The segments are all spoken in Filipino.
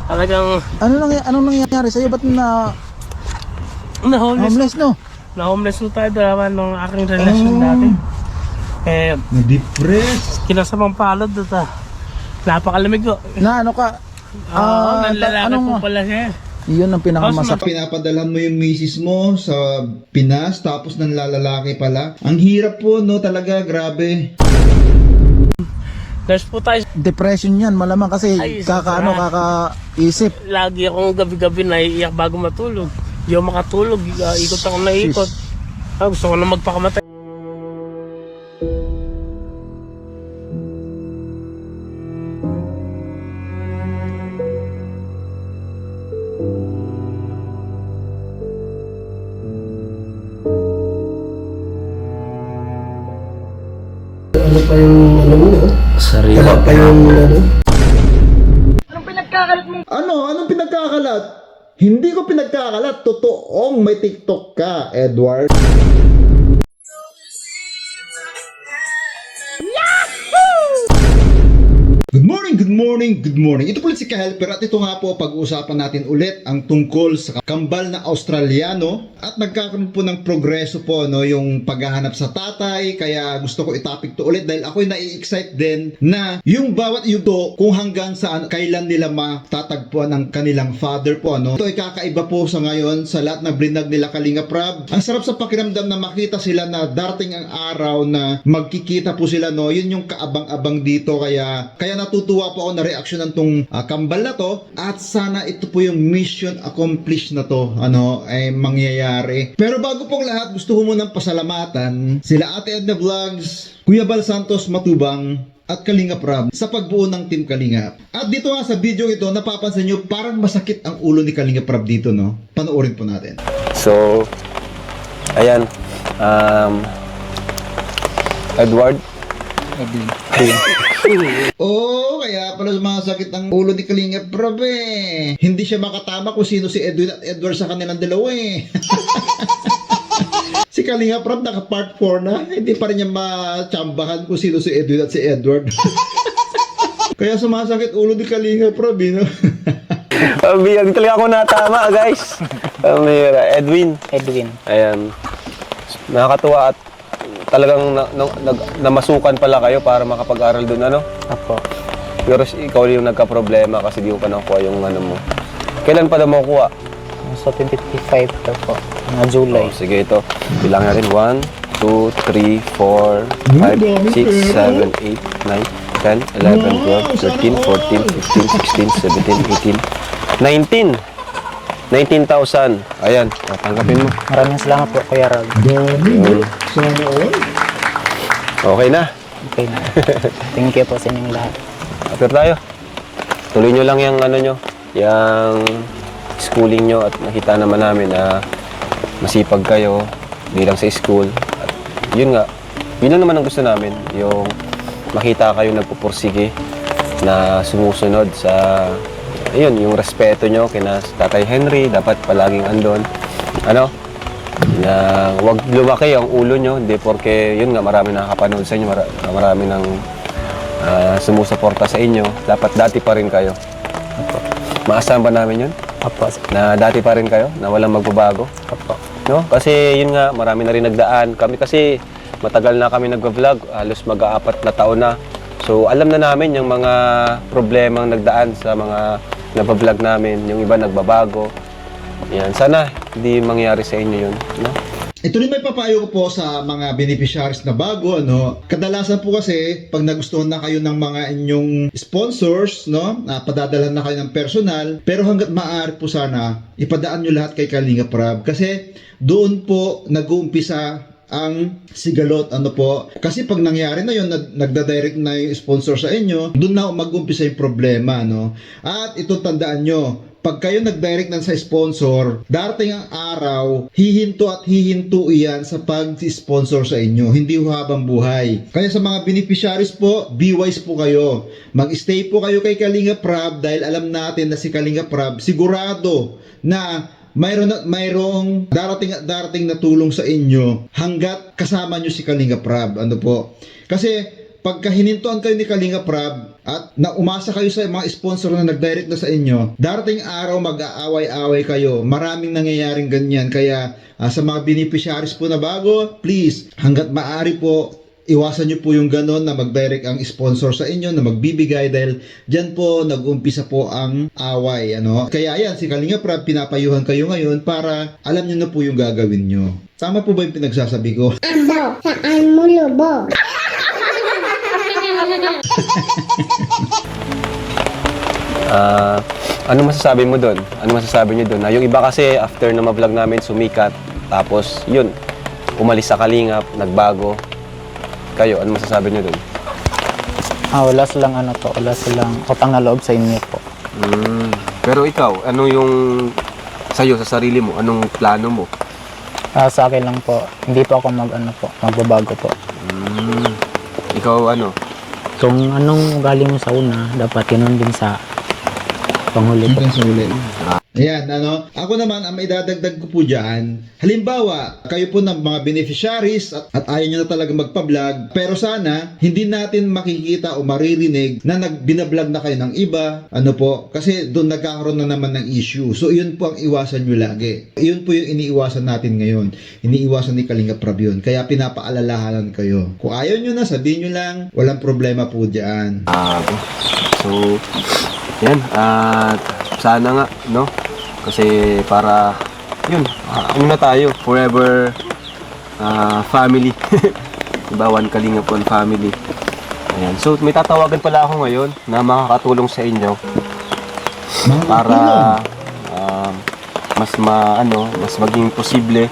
Talagang Anong nangyayari sa'yo? Ba't na-homeless. homeless, no? Na-homeless na tayo naman nung aking relasyon dati. Eh, Na-depressed. kinasamang palad ito. Napakalamig ko. Na ano ka? Nanlalaki po pala siya. Yun ang pinakamasakit. Pinapadalhan mo yung misis mo sa Pinas tapos nanlalalaki pala. Ang hirap po, no? Talaga, grabe. Nurse po tayo. Depression yan, malamang kasi Ay, kakaisip. Lagi akong gabi-gabi naiiyak bago matulog. Hindi ako makatulog. Ikot ako na ikot. Gusto ko na magpakamatay. Ano pa yung ano mo? Sarili Wala pa yung ano? Anong pinagkakalat? Hindi ko pinagkakalat. Totoong may TikTok ka, Edward. Good morning. Ito po ulit si Ka-Helper at ito nga po pag-uusapan natin ulit ang tungkol sa kambal na Australiano at nagkakaroon po ng progreso po no yung paghahanap sa tatay, kaya gusto ko i-topic to ulit dahil ako'y nai-excite din na yung bawat yuto kung hanggang saan kailan nila matatagpuan ang kanilang father po no. Ito ay kakaiba po sa ngayon sa lahat ng blinag nila Kalinga Prab. Ang sarap sa pakiramdam na makita sila na darating ang araw na magkikita po sila no. Yun yung kaabang-abang dito kaya natutuwa po ako na reaksyonan tong kambal na to at sana ito po yung mission accomplished na to ay mangyayari. Pero bago pong lahat gusto ko munang pasalamatan sila Ate Edna Vlogs, Kuya Bal Santos Matubang at Kalinga Prab sa pagbuo ng Team Kalinga. At dito nga sa video ito napapansin nyo parang masakit ang ulo ni Kalinga Prab dito no. Panoorin po natin. So, ayan, Edward. Kaya pala sumasakit ang ulo ni Kalinga Prab eh. Hindi siya makatama kung sino si Edwin at Edward sa kanilang dalawa eh. Si Kalinga Prab naka part 4 na, hindi pa rin niya matsambahan kung sino si Edwin at si Edward. Kaya sumasakit ulo ni Kalinga Prab no? Biyag talaga ako natama, guys. Edwin. Ayan. Nakakatuwa at talagang namasukan pala kayo para makapag-aral dun, ano? Apo. Pero ikaw yung nagka-problema kasi di mo pa nakuha yung ano mo. Kailan pa daw makukuha? So, 2025 daw po. Mga July. Oh, sige, ito. Bilang natin. 1, 2, 3, 4, 5, 6, 7, 8, 9, 10, 11, 12, 13, 14, 15, 16, 17, 18, 19. 19,000. Ayan, tanggapin mo. Maraming salamat po, Kuya Rag. Dami, sana all. Okay na. Okay na. Thank you po sa inyong lahat. After tayo. Tuloy nyo lang yung ano nyo, yung schooling nyo at nakita naman namin na masipag kayo bilang sa school. At yun nga, yun lang naman ang gusto namin, yung makita kayo nagpupursige na sumusunod sa ayun, yung respeto nyo kina Tatay Henry, dapat palaging andon. Ano? Na wag lumaki ang ulo nyo, hindi porke yun nga marami nakakapanood sa inyo, marami nang sumusuporta sa inyo. Dapat dati pa rin kayo. Maasahan ba namin yun? Apo. Na dati pa rin kayo, na walang magbabago. Apo. No? Kasi yun nga, marami na rin nagdaan. Kami kasi matagal na kami nagva-vlog, halos mag-4 na taon na. So alam na namin yung mga problemang nagdaan sa mga nagva-vlog namin, yung iba nagbabago. Yan, sana hindi mangyari sa inyo yun, no? Ito rin may papayo ko po sa mga beneficiaries na bago, no? Kadalasan po kasi, pag nagustuhan na kayo ng mga inyong sponsors, no? Padadalhan na kayo ng personal, pero hanggat maaari po sana, ipadaan nyo lahat kay Kalinga Prab. Kasi doon po nag-uumpisa ang sigalot, ano po. Kasi pag nangyari na yun, nagda-direct na yung sponsor sa inyo, doon na mag-umpisa yung problema, no? At ito tandaan nyo, pag kayo nag-direct na sa sponsor, darating ang araw, hihinto at hihinto iyan sa pag-sponsor sa inyo, hindi habang buhay. Kaya sa mga beneficiaries po, be wise po kayo. Mag-stay po kayo kay Kalinga Prab dahil alam natin na si Kalinga Prab, sigurado na mayroong darating na tulong sa inyo hanggat kasama nyo si Kalinga Prab. Ano po? Kasi pagka hinintuan kayo ni Kalinga Prab, at na umasa kayo sa mga sponsor na nag-direct na sa inyo, darating araw mag-aaway-away kayo. Maraming nangyayaring ganyan. Kaya sa mga beneficiaries po na bago, please, hanggat maaari po, iwasan nyo po yung ganon na mag-direct ang sponsor sa inyo na magbibigay dahil dyan po nag-umpisa po ang away. Ano? Kaya yan, si Kalinga Prab, pinapayuhan kayo ngayon para alam nyo na po yung gagawin nyo. Tama po ba yung pinagsasabi ko? Abo, saan mo lubog? Ano masasabi mo doon? Ano masasabi niyo doon? Yung iba kasi after na ma-vlog namin sumikat, tapos yun, umalis sa Kalingap, nagbago. Kayo, ano masasabi niyo doon? Wala silang wala silang utang na loob sa inyo po. Pero ikaw, ano yung sa'yo, sa sarili mo? Anong plano mo? Sa akin lang po, hindi po ako magbabago po. Ikaw ano? Kung anong galing mo sa una, dapat yun din sa panghuli po. Ayan, ako naman, ang maidadagdag ko po dyan, halimbawa, kayo po ng mga beneficiaries at ayaw nyo na talaga magpa-vlog, pero sana, hindi natin makikita o maririnig na binablog na kayo ng iba, kasi doon nagkakaroon na naman ng issue. So, yun po ang iwasan nyo lagi. Yun po yung iniiwasan natin ngayon. Iniiwasan ni Kalinga Prab yun. Kaya pinapaalalahanan kayo. Kung ayaw nyo na, sabihin nyo lang, walang problema po dyan. So, yan, sana nga, no? Kasi para, yun, ano na tayo, forever family. Diba, one Kalingap, one family. Ayan. So, may tatawagan pala ako ngayon na makakatulong sa inyo para mas maging posible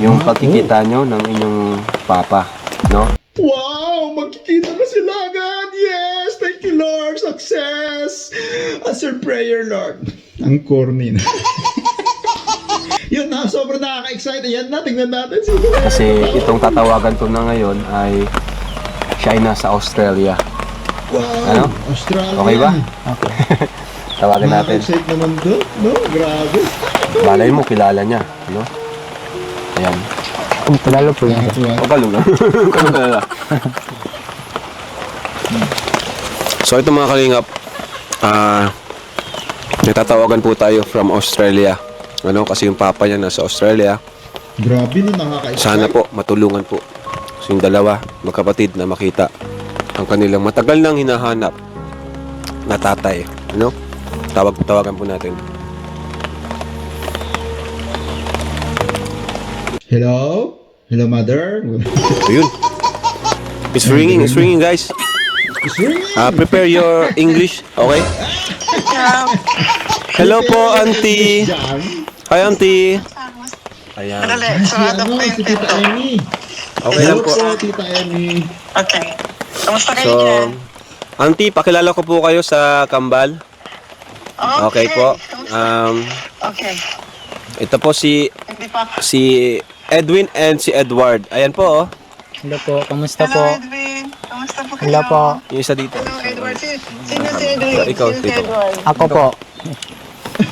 yung pagkikita nyo ng inyong papa, no? Wow! Magkikita na sila agad! Yes! Thank you, Lord! Success! Answer prayer, Lord! Ang corny na. Yun na, sobrang nakaka-excite. Ayan na, tingnan natin. Kasi itong tatawagan ko na ngayon ay siya ay nasa Australia. Wow! Ano? Australia. Okay ba? Okay. Tawagan natin. Nakaka-excite naman doon, no? Grabe. Balay mo, kilala niya. Ano? Ayan. Kung Tagalog po yun. Tagalog lang. Tagalog. So ito mga Kalingap, natatawagan po tayo from Australia. Kasi yung papa niya nasa Australia. Grabe no, nakaka-excite. Sana po matulungan po. So yung dalawa, magkapatid na makita ang kanilang matagal nang hinahanap na tatay. Tawagan po natin. Hello? Hello, mother? So yun. It's ringing guys. It's ringing. Prepare your English, okay? Hello po, auntie. Hi, auntie. Ayan. Si Tita Emmy. Okay lang po. Hello po, Tita Emmy. Okay. Kamusta kayo So, dyan? auntie, pakilala ko po kayo sa Kambal. Okay po. Okay. Ito po si Hindi pa. Edwin and si Edward. Ayan po, oh. Hello po, kamusta Hello, po? Edwin. Kamusta po kayo? Hello po. Yung isa dito. Hello, Edward. Sino si Edwin? Ikaw, Sino si dito. Edward? Ako po.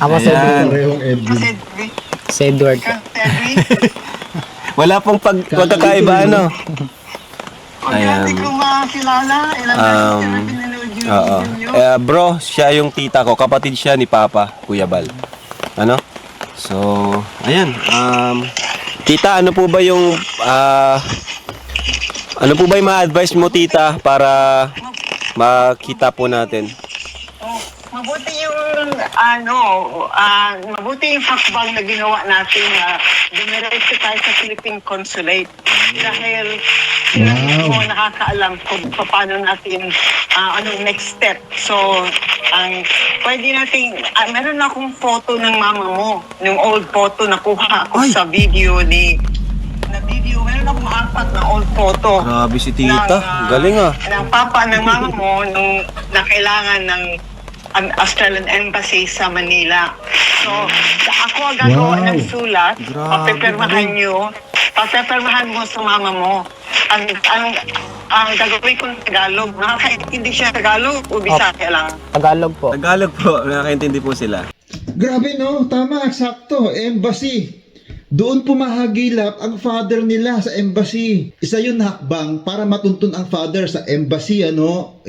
Ako si Ayan. Edward. Parehong Si Edwin. Edwin. Si Edward po. Si Edwin? Wala pong pagkakaiba, ano? Ayan. Hindi ko makakilala. Ilang beses na pinanood yung Oo. video nyo. Bro, siya yung tita ko. Kapatid siya ni Papa, Kuya Bal. Ano? So, ayan. Tita, ano po ba yung ma-advise mo, tita, para makita po natin? Mabuti yung mabuti yung hakbang na ginawa natin na dumiretso tayo sa Philippine Consulate dahil sila mismo nakakaalam kung paano natin anong next step. So, pwede natin, meron akong photo ng mama mo, yung old photo na kuha ko sa video meron akong 4 na old photo. Grabe si tita. Galing ah. Ng papa ng mama mo nung na kailangan ng Australian Embassy sa Manila. So, ako ang gagawa ng sulat, papipirmahan mo sa mama mo. Ang gagawin ko ng Tagalog, nakakaintindi siya Tagalog o Bisaya lang? Tagalog po. Tagalog po. Nakakaintindi po sila. Grabe no, tama, eksakto. Embassy. Doon pumahagilap ang father nila sa embassy. Isa yun hakbang para matuntun ang father sa embassy,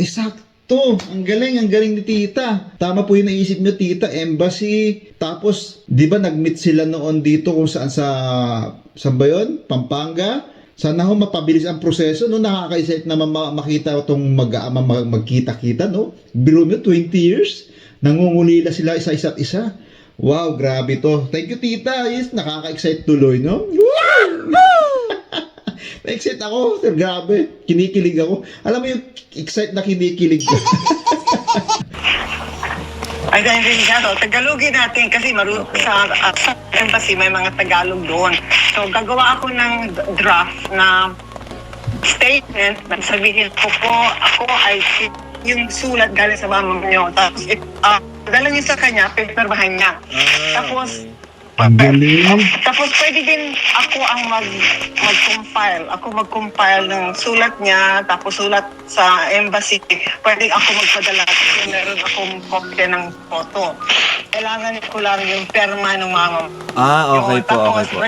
Sakto. sakto. Ang galing ni tita. Tama po yung naisip nyo, tita. Embassy. Tapos, di ba nag-meet sila noon dito kung saan saan ba yun? Pampanga. Sana ho mapabilis ang proseso, no? Nakaka-excite naman makita itong magkita-kita, no? Biro nyo, 20 years. Nangungulila sila isa-isa't isa. Wow, grabe to. Thank you, tita. Yes, nakaka-excite tuloy, no? Na-excite ako. Sir, grabe. Kinikilig ako. Alam mo yung excite na kinikilig ko. Ay, dahil rin gano'n, Tagalogin natin kasi sa embassy may mga Tagalog doon. So, gagawa ako ng draft na statement na sabihin ko po, ako ay yung sulat galing sa mama niyo. Tapos, dala niyo sa kanya, pinirmahan niya. Tapos, tapos pwede din ako ang mag-compile. Ako mag-compile ng sulat niya, tapos sulat sa embassy. Pwede ako magpadala kasi meron akong kopya ng photo. Kailangan ko lang yung perma ng mama. Okay po, okay po.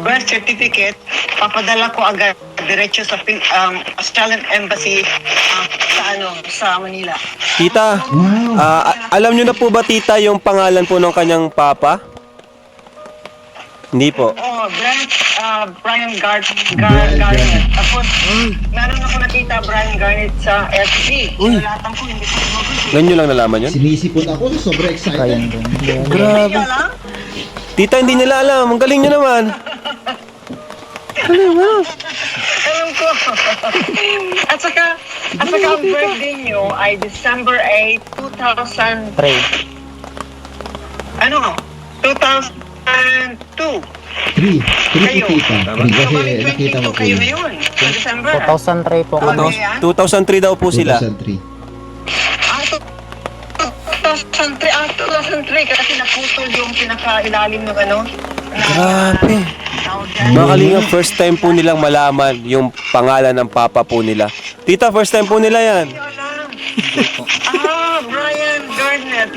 Birth certificate, papadala ko agad diretso sa Australian Embassy sa Manila. Tita, alam nyo na po ba, tita, yung pangalan po ng kanyang papa? Hindi po. Brian Garnet. Tapos, meron ako nakita Brian Garnet sa FB. Sinulatan ko, hindi ko magulo. Ganyan nyo lang nalaman yun? Sinisipon ako. Sobrang excited. Grabe. Hindi alam? Tita, hindi nila alam. Ang galing nyo naman. Alam ko. At saka ang birthday nyo ay December 8, 2000. 2002. 3 Kayo. po, tita. Kasi nakita ko po kayo yun. ngayon. Sa December. 2003 po kami. 2003 daw po sila. 2003. 2003 kasi naputol yung pinakailalim ng Grabe. Mga kalinga, first time po nilang malaman yung pangalan ng papa po nila. Tita, first time po nila yan. Brian Garnet.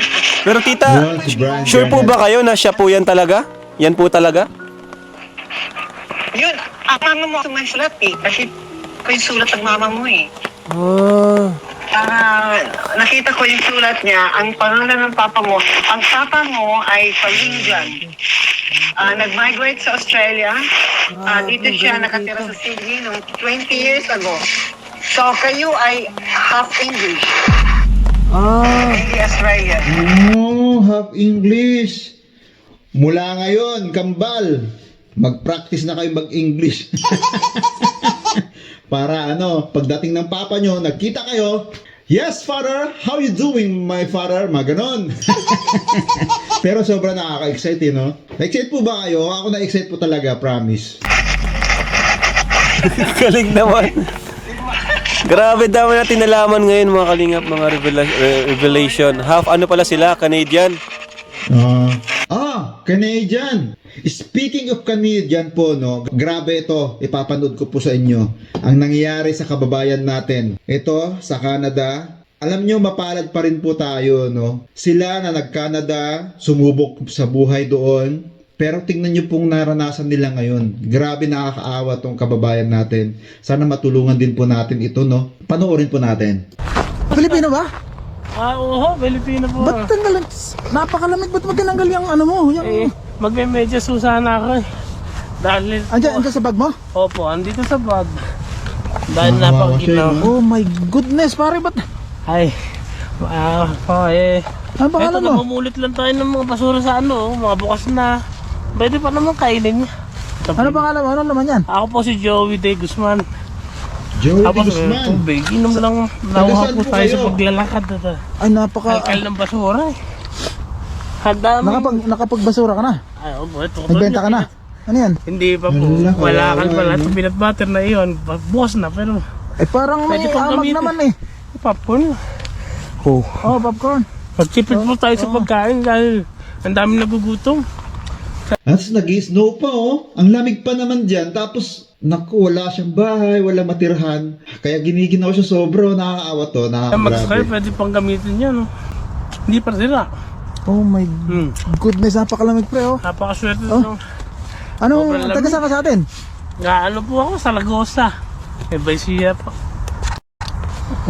Pero tita, Yun, si Brian sure po Garnet. ba kayo na siya po yan talaga? Yan po talaga? Yun, ang mama mo may sulat kasi ko yung sulat ng mama mo nakita ko yung sulat niya, ang pangalan ng papa mo. Ang papa mo ay Palindian. Nag-migrate sa Australia. Dito siya nakatira sa Sydney noong 20 years ago. So, kayo ay half English. Hindi Australian. Half English. Mula ngayon, kambal, mag-practice na kayo mag-English. Para pagdating ng papa nyo, nagkita kayo, yes, father, how you doing, my father? Mga ganon. Pero sobrang nakaka-excite, no? Na-excite po ba kayo? Ako na-excite po talaga, promise. Galing naman. Grabe, dami natin nalaman ngayon mga kalingap, mga revelation. Half pala sila, Canadian. Canadian. Speaking of Canadian po, no, grabe ito, ipapanood ko po sa inyo. Ang nangyayari sa kababayan natin. Ito, sa Canada, alam nyo, mapalad pa rin po tayo, no? Sila na nag-Canada, sumubok sa buhay doon. Pero tingnan nyo pong naranasan nila ngayon. Grabe, nakakaawa tong kababayan natin. Sana matulungan din po natin ito, no? Panoorin po natin. Pilipino ba? Oo, Pilipino po. Ba't tanggalan? Napakalamig. Ba't mo tinanggal yung Yung... Magme-medyas susana ako Dahil... Andiyan sa bag mo? Opo, andito sa bag. Dahil napakaginaw. Oh my goodness, pare, ba't? Ay, Ano pangalan mo? namumulit lang tayo ng mga basura sa mga bukas na. Pwede pa naman kainin niya. Ano pangalan mo? Ano naman yan? Ako po si Joey De Guzman. Joey Tapos Guzman. tubig, inom lang. Nauha po po tayo sa kayo? paglalakad. Ay, Kalkal ng basura Handa mo. Nakapagbasura ka na? Ay, opo, ito. Nagbenta ka na? Ano yan? Hindi pa po. Wala ka pala. Ito peanut butter na iyon. Bukas na, pero Eh, parang may Pwede pang amag gamitin. naman eh. popcorn. Oh, popcorn. Pagtipid po tayo sa pagkain dahil ang dami nagugutom. At nag-snow pa, Ang lamig pa naman dyan. Tapos, naku, wala siyang bahay, wala matirhan. Kaya giniginaw siya sobra. Nakakaawa to. Mag-sky, Nakakagrabe. pwede pang gamitin yan. Hindi pa sila. Oh my goodness, napakalamig pre, oh. Napakaswerte Oh. Anong taga saan ka sa atin? Ano po ako sa Lagosa. Baisiya po.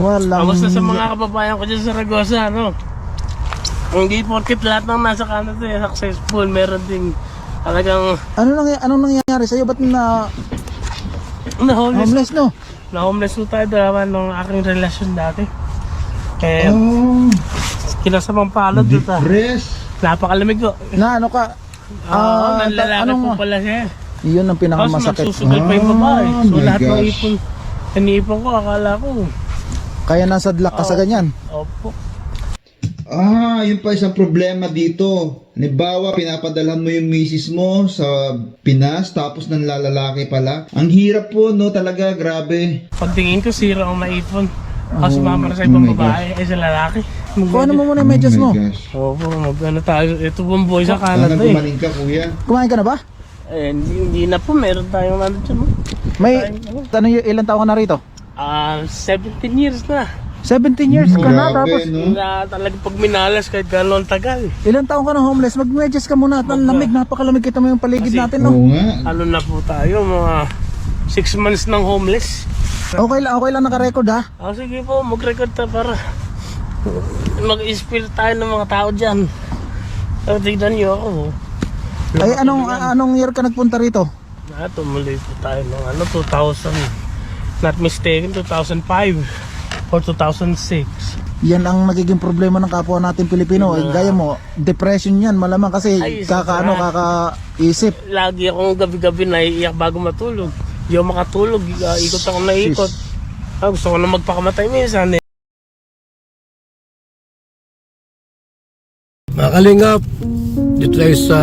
Walang... Kamusta sa mga kababayan ko dyan sa Saragossa, ano? Hindi porkit lahat ng nasa Canada successful, meron ding talagang Anong nangyayari sa'yo? Ba't na-homeless. homeless, no? Na-homeless po tayo dalawa ng aking relasyon dati. Eh, Oh, kinasamang palad doon ta. depressed. Napakalamig ko. Na ano ka? Nanlalaki po pala siya. Yun ang Tapos pinakamasakit. nagsusugal pa yung babae. Ah, So my lahat ng gosh. ipon, iniipon ko, akala ko. Kaya nasadlak ka sa ganyan. Opo. Yun pa isang problema dito. Halimbawa, pinapadalhan mo yung misis mo sa Pinas, tapos nanlalalaki pala. Ang hirap po, no? Talaga, grabe. Pagtingin ko, sira ang naipon. Tapos Oh, sumama na sa oh ibang my babae, ay sa lalaki. Kuha mo muna yung medyas mo. gosh. Opo, ano tayo. Ito pong boy sa Sana Canada eh. gumaling ka, kuya. Kumain ka na ba? Eh, hindi na po, meron tayong ano dyan. May, ilan taon ka na rito? 17 years na. 17 years ka na, Grabe, tapos no? Na talagang pag minalas kahit gano'n tagal. ilan taon ka na homeless? Mag-medyas ka muna at ang lamig, napakalamig, kita mo yung paligid Kasi- natin, no? Oo nga. Ano na po tayo, mga 6 months ng homeless. Okay lang naka-record ha? Sige po, mag-record ta para mag-inspire tayo ng mga tao dyan. So, tignan nyo ako. Ay, anong year ka nagpunta rito? Tumuloy po tayo ng 2000, not mistaken, 2005 or 2006. Yan ang nagiging problema ng kapwa natin Pilipino. Gaya mo, depression yan, malamang kasi Ay, kakaisip. Lagi akong gabi-gabi naiiyak bago matulog. Hindi ako makatulog, ikot ako na ikot. Gusto ko na magpakamatay minsan eh. Mga kalingap, dito tayo sa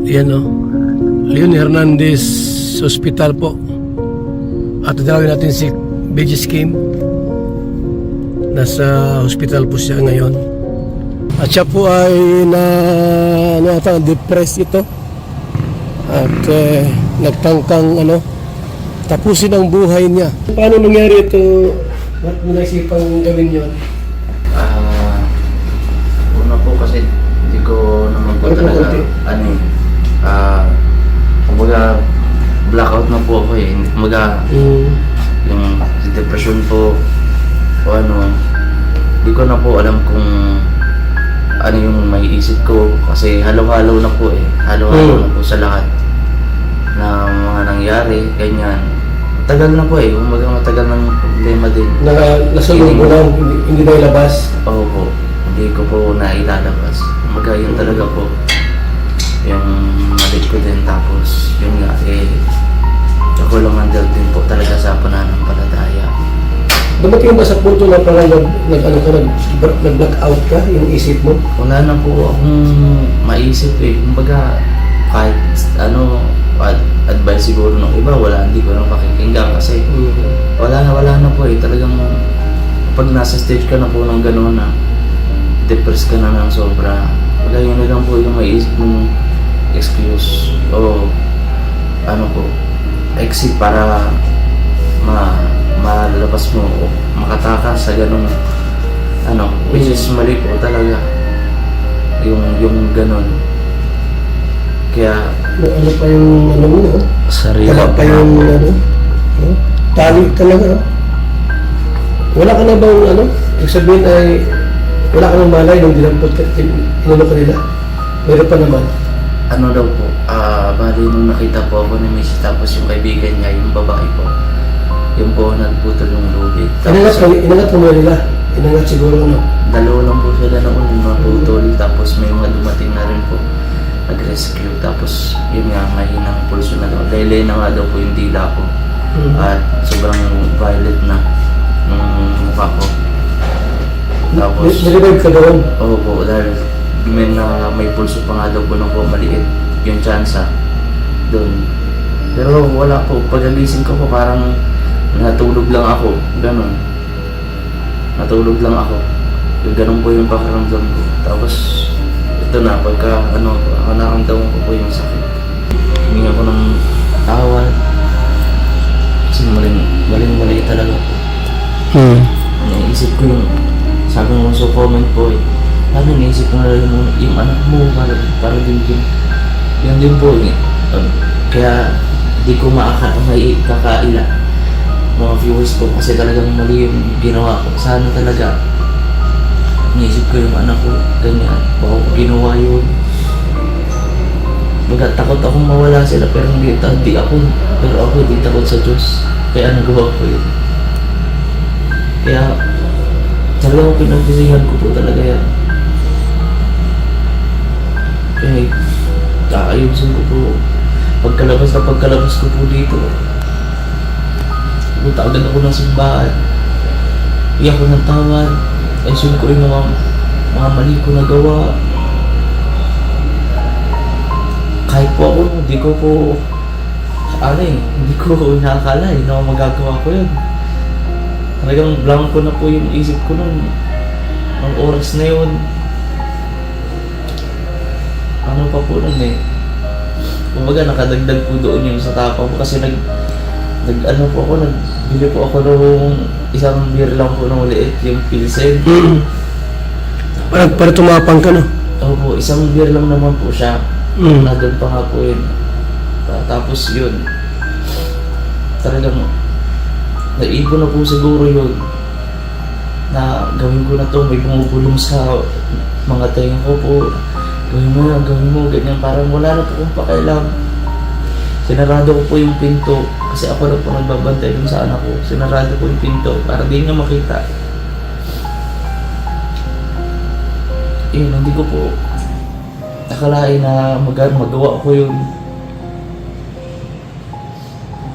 Leon Hernandez Hospital po. At tatawagin natin si BG Kim. Nasa hospital po siya ngayon. At siya po ay depressed ito. At nagtangkang tapusin ang buhay niya. Paano nangyari ito? Ba't mo naisipang gawin yun? Una po kasi hindi ko naman po talaga kumbaga blackout na po ako eh. Kumbaga yung depression po o hindi ko na po alam kung ano yung may isip ko kasi halo-halo na po eh. Halo-halo na po sa lahat na mga nangyari, ganyan. Matagal na po eh, kumbaga matagal ng problema din. Nasulog mo lang, hindi na ilabas. Oo po, hindi ko po nailalabas. Kumbaga yun talaga po yung malit ko din, tapos yun nga ako lang nandun din po talaga sa pananampalataya. Dumating ba sa punto na parang nag-blackout ka, yung isip mo? Wala na po akong maisip eh. Kumbaga kahit advice siguro ng iba, hindi ko na pakikinggan kasi wala na po eh. Talagang pag nasa stage ka na po ng gano'n na depressed ka na ng sobra, yun na lang po yung maisip mong excuse o exit para malabas mo o makatakas sa ganong which is mali po talaga yung ganon. Kaya Ano pa yung mo? sarili Wala pa yung tali talaga. Wala ka na bang ibig sabihin ay wala ka ng malay nung dinampot ka, ka nila? Meron pa naman. daw po, bali nung nakita po ako ni Missy, tapos yung kaibigan niya, yung babae po, yung po nagputol yung lubid. Inangat mo nila. Inangat siguro Dalawa lang po sila na unang naputol, tapos may mga dumating na rin po nag-rescue, tapos yun nga, mahinang pulso na daw. Lele na nga daw po yung dila ko. At sobrang violet na nung mukha ko. Tapos Nag-revive ka doon? oo po, dahil may pulso pa nga daw po nung po maliit yung tsansa doon. Pero wala po, pag-agising ko po parang natulog lang ako, ganun. Natulog lang ako. Ganun po yung pakiramdam ko. Tapos ito na, pagka naramdaman ko po yung sakit. Huminga ko ng tawad. Kasi mali talaga po. Naisip ko yung, sabi mo sa comment po eh, ano naisip ko na yung anak mo para din yan din po eh. Kaya di ko makakaila mga viewers ko kasi talagang mali yung ginawa ko. Sana talaga iniisip ko yung anak ko, ganyan, baka ko ginawa yun. Baga takot akong mawala sila pero hindi ako hindi takot sa Diyos. Kaya nagawa ko yun. Kaya talagang pinagsisihan ko po talaga yan. Kaya kaayusin ko po. Pagkalabas ko po dito, punta agad ako ng simbahan. Iyak ko ng tawad. Ayusin ko yung mga mali ko na gawa. Kahit po ako, hindi ko nakakala na magagawa ko yun. Talagang blanco na po yung isip ko nun. Ang oras na yun. Ano pa po nun eh. Kumbaga nakadagdag po doon yung sa tapa ko kasi nagbili po ako ng isang beer lang po na maliit, yung Pilsen. Para tumapang ka, no? Opo, isang beer lang naman po siya. Nandun pa nga po yun. Tapos yun, talagang naibon na po siguro yun na gawin ko na to, may bumubulong sa mga tenga ko po. Gawin mo, ganyan. Parang wala na po kong pakialam. Sinarado ko po yung pinto kasi ako na po nagbabantay dun sa anak ko. Sinarado ko yung pinto para di niya makita. Yun, hindi ko po nakalain na magawa ko yun.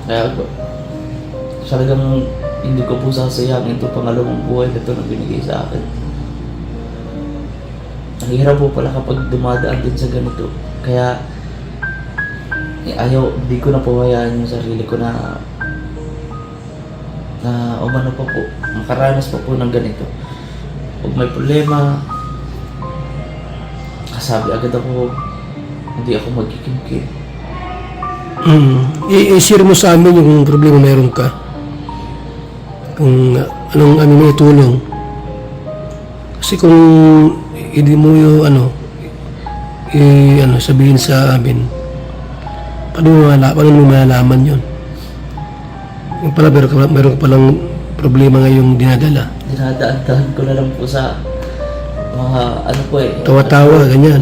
Kaya talagang hindi ko po sasayangin ito pangalawang buhay na ito na binigay sa akin. Ang hirap po pala kapag dumadaan din sa ganito. Kaya hindi ko na po hayaan yung sarili ko na umano pa po, makaranas pa po ng ganito. Pag may problema, kasabi agad ako, hindi ako magkikimkim. I-share mo sa amin yung problema meron ka. Kung anong may tulong. Kasi kung hindi mo yung sabihin sa amin, paano mo malalaman yun? Yung pala meron ka palang problema ngayong dinadala. Dinadaan ko na lang po sa mga Tawa-tawa, ganyan.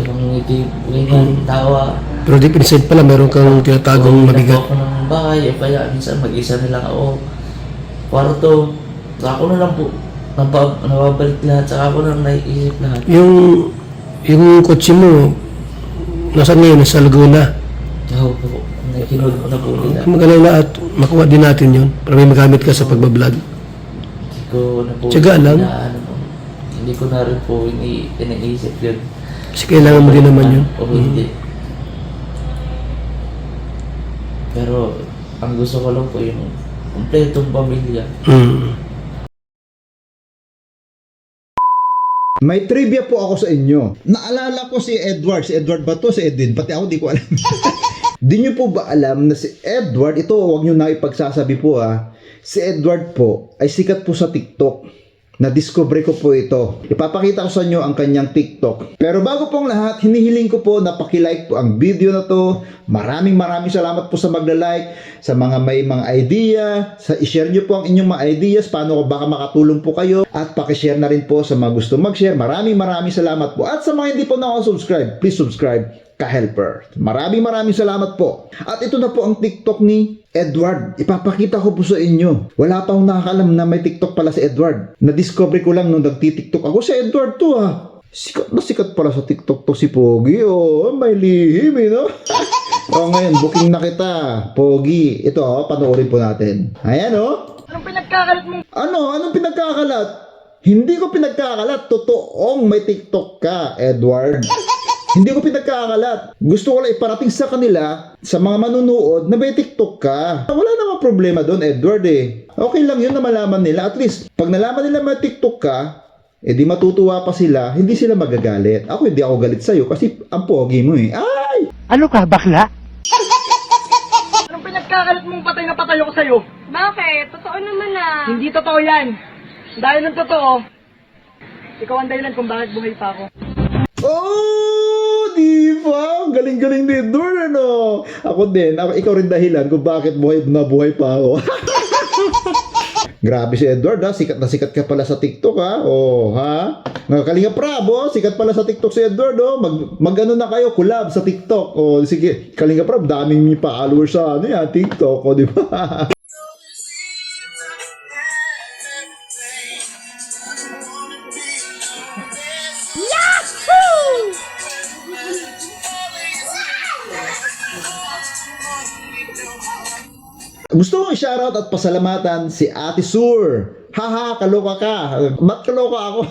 Ganyan, tawa. Pero deep inside pala meron kang tinatagong mabigat. Ako ng bahay, kaya minsan mag-isa na lang ako. Kwarto, ako na lang po nababalik lahat, saka ako na naiisip lahat. Yung kotse mo, nasaan ngayon? Nasa Laguna. Oo po, nakikinog na po nila. Mag-alala at makuha din natin yun para may magamit ka sa pagbablog. Hindi ko na po, Tiyaga lang. Hindi ko na rin po iniisip yun. Kasi kailangan mo din naman yun. O hindi. Pero ang gusto ko lang po yung kumpletong pamilya. May trivia po ako sa inyo. Naalala ko si Edward. Si Edward ba to? Si Edwin? Pati ako di ko alam. Di nyo po ba alam na si Edward, ito huwag nyo na ipagsasabi po si Edward po ay sikat po sa TikTok. Na-discover ko po ito. Ipapakita ko sa inyo ang kanyang TikTok. Pero bago pong lahat, hinihiling ko po na paki-like po ang video na to. Maraming salamat po sa magla-like, sa mga may mga idea, sa i-share nyo po ang inyong mga ideas, paano ko baka makatulong po kayo, at paki-share na rin po sa mga gusto mag-share. Maraming salamat po. At sa mga hindi po nakasubscribe, please subscribe. Ka-helper. Maraming salamat po. At ito na po ang TikTok ni Edward. Ipapakita ko po sa inyo. Wala pa akong nakakalam na may TikTok pala si Edward. Na-discover ko lang nung nagti-TikTok ako. Si Edward to Sikat na sikat pala sa TikTok to si Pogi. May lihim no? Ngayon, booking na kita. Pogi. Ito panoorin po natin. Ayan Anong pinagkakalat mo? Anong pinagkakalat? Hindi ko pinagkakalat. Totoong may TikTok ka, Edward. Hindi ko pinagkakalat. Gusto ko lang iparating sa kanila, sa mga manunood, na may TikTok ka. Wala namang problema doon, Edward Okay lang yun na malaman nila. At least, pag nalaman nila may TikTok ka, di matutuwa pa sila, hindi sila magagalit. Ako hindi ako galit sa'yo kasi ang pogi mo Ay! Ano ka, bakla? Anong pinagkakalat mong patay na patay ako sa'yo? Bakit? Totoo naman Hindi totoo yan. Dahil ng totoo, ikaw ang dahilan kung bakit buhay pa ako. Di ba? Ang galing-galing ni Edward, Ako din. Ikaw rin dahilan kung bakit buhay pa ako. Grabe si Edward ha, sikat na sikat ka pala sa TikTok ha. Oh, ha? Kalinga Prab, sikat pala sa TikTok si Edward oh. Mag-ano na kayo, collab sa TikTok. Oh, sige, Kalinga Prab, daming may followers sa ano yan, TikTok, oh, di ba? Gusto kong i-shoutout at pasalamatan si Ate Sur. Haha, kaloka ka. Ba't kaloka ako?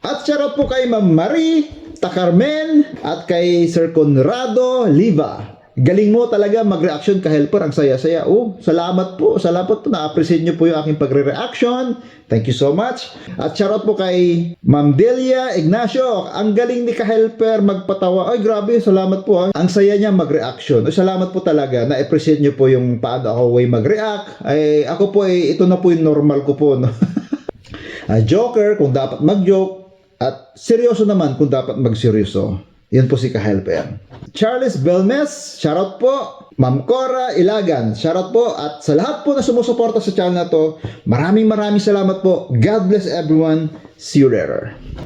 At shoutout po kay Ma'am Marie Tacarmen at kay Sir Conrado Liva. Galing mo talaga mag-reaction ka helper, ang saya-saya. Oh, salamat po. Salamat po. Na-appreciate nyo po yung aking pagre-reaction. Thank you so much. At shoutout po kay Ma'am Delia Ignacio. Ang galing ni ka-helper magpatawa. Ay, grabe. Salamat po. Ang saya niya mag-reaction. Ay, salamat po talaga. Na-appreciate nyo po yung paano ako way mag-react. Ay, ako po ito na po yung normal ko po. No? Joker kung dapat mag-joke. At seryoso naman kung dapat mag-seryoso. Yun po si ka-helper. Charles Belmes, shoutout po. Ma'am Cora Ilagan, shoutout po. At sa lahat po na sumusuporta sa channel na to, maraming salamat po. God bless everyone. See you later.